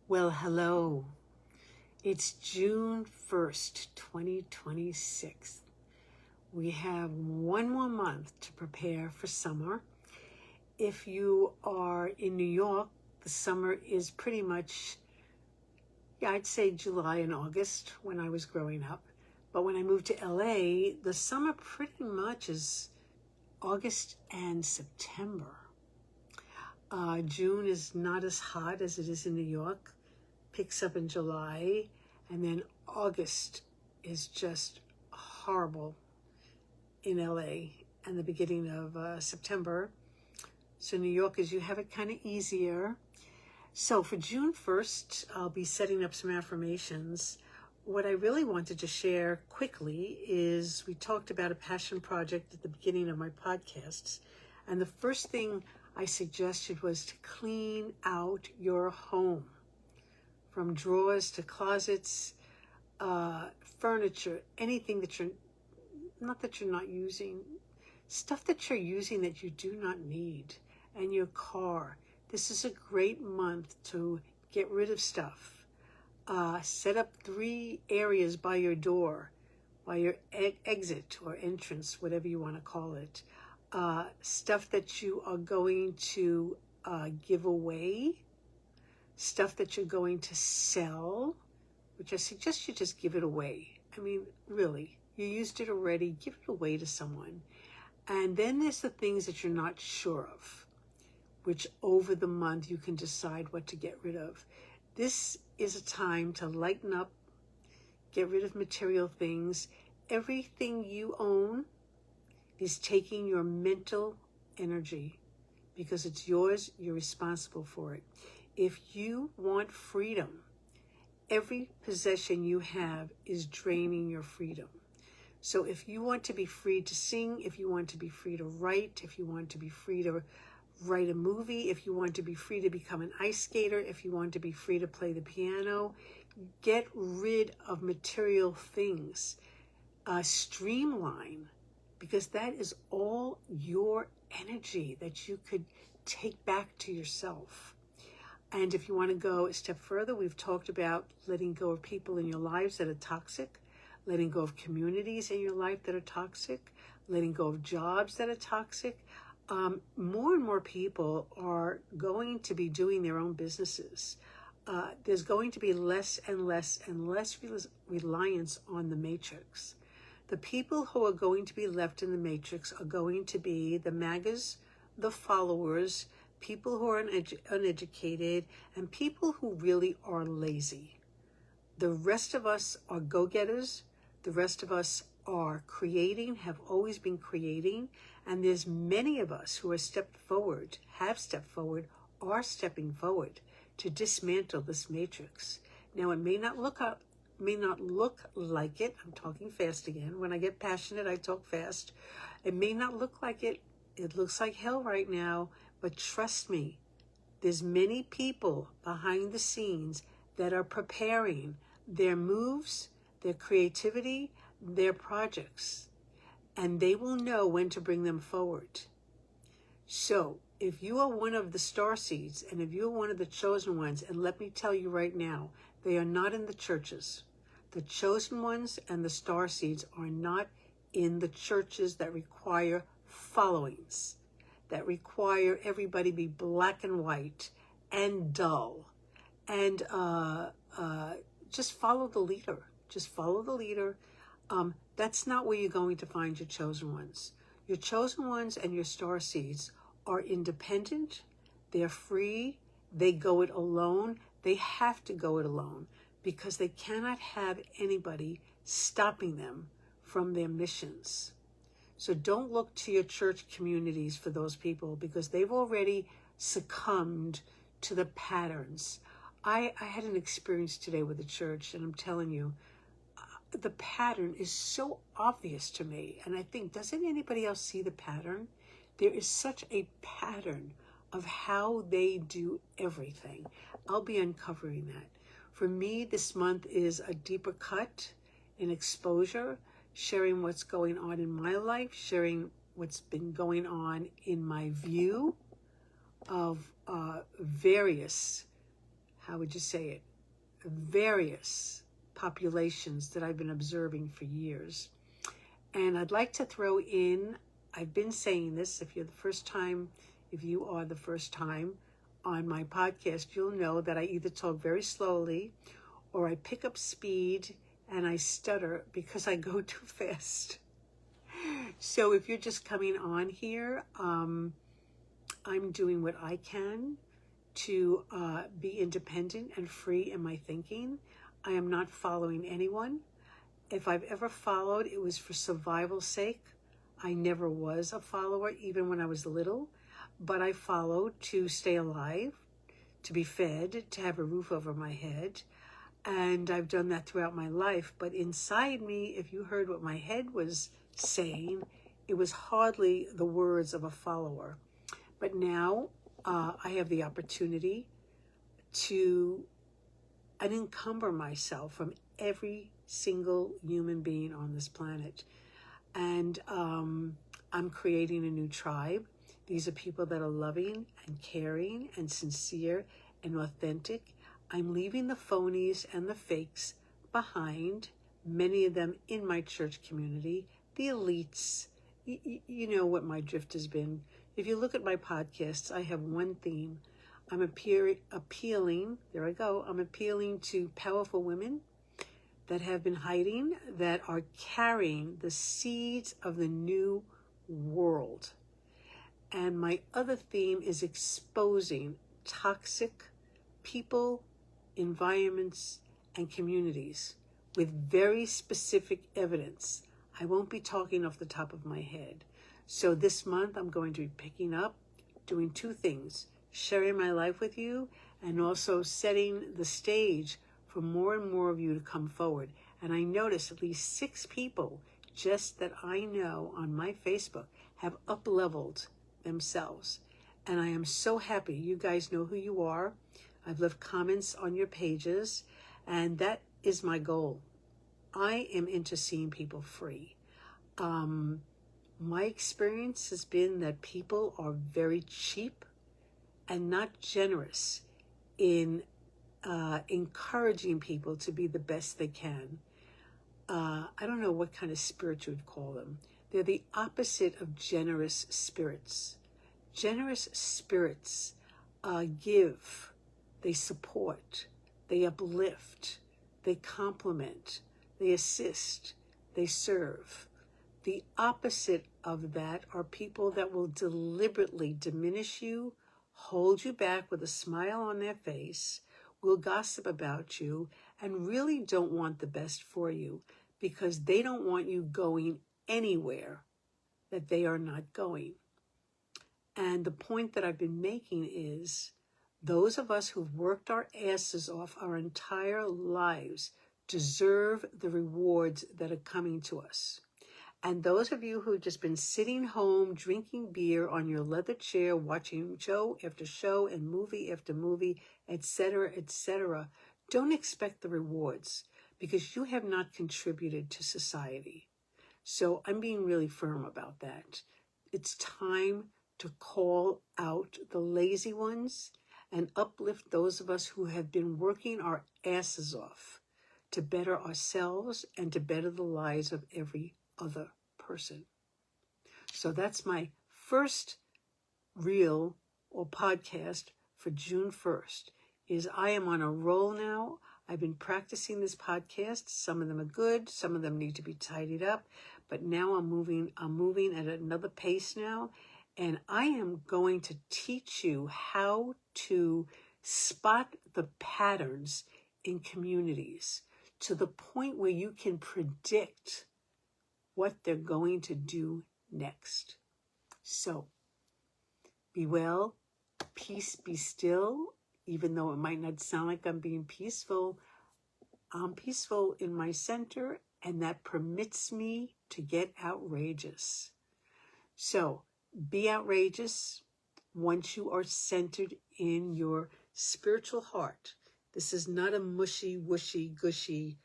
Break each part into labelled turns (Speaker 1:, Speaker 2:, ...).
Speaker 1: Well, hello. It's June 1st, 2026. We have one more month to prepare for summer. If you are in New York, the summer is pretty much, I'd say July and August when I was growing up. But when I moved to LA, the summer pretty much is August and September. June is not as hot as it is in New York. Picks up in July, and then August is just horrible in LA, and the beginning of September. So New Yorkers, you have it kind of easier. So for June 1st, I'll be setting up some affirmations. What I really wanted to share quickly is we talked about a passion project at the beginning of my podcasts, and the first thing I suggested was to clean out your home. From drawers to closets, furniture, anything that you're not using, stuff that you're using that you do not need, and your car. This is a great month to get rid of stuff. Set up 3 areas by your door, by your exit or entrance, whatever you want to call it. Stuff that you are going to give away. Stuff that you're going to sell, which I suggest you just give it away. I mean, really, you used it already, give it away to someone. And then there's the things that you're not sure of, which over the month you can decide what to get rid of. This is a time to lighten up, get rid of material things. Everything you own is taking your mental energy because it's yours, you're responsible for it. If you want freedom, every possession you have is draining your freedom. So if you want to be free to sing, if you want to be free to write, if you want to be free to write a movie, if you want to be free to become an ice skater, if you want to be free to play the piano, get rid of material things. Streamline, because that is all your energy that you could take back to yourself. And if you want to go a step further, we've talked about letting go of people in your lives that are toxic, letting go of communities in your life that are toxic, letting go of jobs that are toxic. More and more people are going to be doing their own businesses. There's going to be less and less and less reliance on the matrix. The people who are going to be left in the matrix are going to be the MAGAs, the followers, people who are uneducated, and people who really are lazy. The rest of us are go-getters. The rest of us are creating, have always been creating, and there's many of us who have stepped forward, are stepping forward to dismantle this matrix. Now, it may not look like it. I'm talking fast again. When I get passionate, I talk fast. It may not look like it. It looks like hell right now. But trust me, there's many people behind the scenes that are preparing their moves, their creativity, their projects, and they will know when to bring them forward. So if you are one of the starseeds, and if you're one of the chosen ones, and let me tell you right now, they are not in the churches. The chosen ones and the starseeds are not in the churches that require followings, that require everybody be black and white and dull, and just follow the leader. Just follow the leader. That's not where you're going to find your chosen ones. Your chosen ones and your star seeds are independent. They're free. They go it alone. They have to go it alone because they cannot have anybody stopping them from their missions. So don't look to your church communities for those people because they've already succumbed to the patterns. I had an experience today with the church, and I'm telling you, the pattern is so obvious to me. And I think, doesn't anybody else see the pattern? There is such a pattern of how they do everything. I'll be uncovering that. For me, this month is a deeper cut in exposure, sharing what's going on in my life, sharing what's been going on in my view of various how would you say it, various populations that I've been observing for years. And I'd like to throw in, I've been saying this, if you are the first time on my podcast, you'll know that I either talk very slowly or I pick up speed and I stutter because I go too fast. So if you're just coming on here, I'm doing what I can to be independent and free in my thinking. I am not following anyone. If I've ever followed, it was for survival's sake. I never was a follower, even when I was little, but I followed to stay alive, to be fed, to have a roof over my head. And I've done that throughout my life. But inside me, if you heard what my head was saying, it was hardly the words of a follower. But now I have the opportunity to unencumber myself from every single human being on this planet. And I'm creating a new tribe. These are people that are loving and caring and sincere and authentic. I'm leaving the phonies and the fakes behind, many of them in my church community, the elites. You know what my drift has been. If you look at my podcasts, I have one theme. I'm appealing, there I go, I'm appealing to powerful women that have been hiding, that are carrying the seeds of the new world. And my other theme is exposing toxic people, environments, and communities with very specific evidence. I won't be talking off the top of my head. So this month I'm going to be picking up, doing two things, sharing my life with you and also setting the stage for more and more of you to come forward. And I noticed at least 6 people just that I know on my Facebook have up-leveled themselves. And I am so happy. You guys know who you are. I've left comments on your pages, and that is my goal. I am into seeing people free. My experience has been that people are very cheap and not generous in encouraging people to be the best they can. I don't know what kind of spirit you would call them. They're the opposite of generous spirits. Generous spirits give, they support, they uplift, they compliment, they assist, they serve. The opposite of that are people that will deliberately diminish you, hold you back with a smile on their face, will gossip about you, and really don't want the best for you because they don't want you going anywhere that they are not going. And the point that I've been making is those of us who've worked our asses off our entire lives deserve the rewards that are coming to us. And those of you who've just been sitting home, drinking beer on your leather chair, watching show after show and movie after movie, etc., don't expect the rewards because you have not contributed to society. So I'm being really firm about that. It's time to call out the lazy ones and uplift those of us who have been working our asses off to better ourselves and to better the lives of every other person. So that's my first reel or podcast for June 1st. Is I am on a roll now. I've been practicing this podcast. Some of them are good, some of them need to be tidied up, but now I'm moving at another pace now, and I am going to teach you how to spot the patterns in communities to the point where you can predict what they're going to do next. So, be well, peace, be still, even though it might not sound like I'm being peaceful. I'm peaceful in my center, and that permits me to get outrageous. So, be outrageous once you are centered in your spiritual heart. This is not a mushy, whooshy, gushy,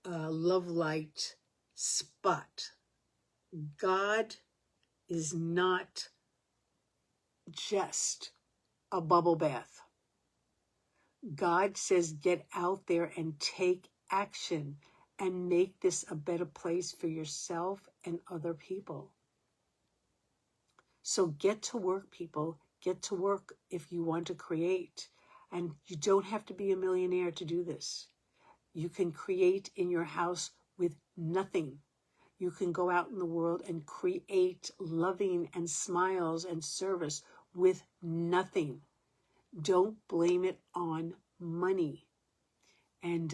Speaker 1: love light spot. God is not just a bubble bath. God says get out there and take action and make this a better place for yourself and other people. So get to work, people. Get to work if you want to create. And you don't have to be a millionaire to do this. You can create in your house with nothing. You can go out in the world and create loving and smiles and service with nothing. Don't blame it on money. And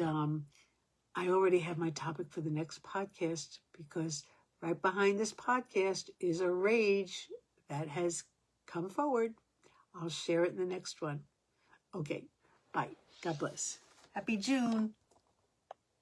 Speaker 1: I already have my topic for the next podcast, because right behind this podcast is a rage that has come forward. I'll share it in the next one. Okay, bye. God bless. Happy June.